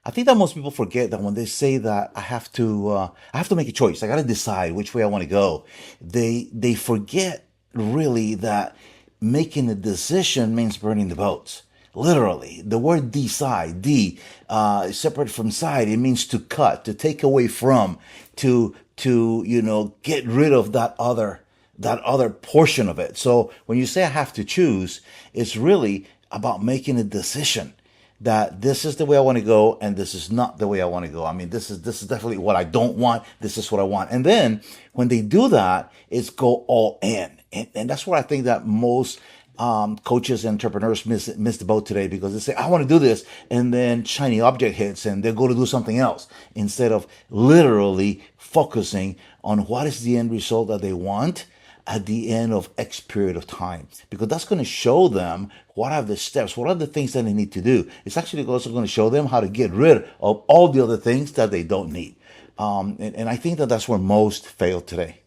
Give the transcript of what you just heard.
I think that most people forget that when they say that I have to make a choice. I got to decide which way I want to go. They forget really that making a decision means burning the boats. Literally, the word decide, separate from side, it means to cut, to take away from, to get rid of that other portion of it. So when you say I have to choose, it's really about making a decision that this is the way I want to go and this is not the way I want to go. I mean, this is definitely what I don't want. This is what I want. And then when they do that, it's go all in. And that's what I think that most coaches and entrepreneurs miss the boat today, because they say, I want to do this. And then shiny object hits and they go to do something else instead of literally focusing on what is the end result that they want at the end of X period of time, because that's going to show them what are the steps, what are the things that they need to do. It's actually also going to show them how to get rid of all the other things that they don't need. And I think that that's where most fail today.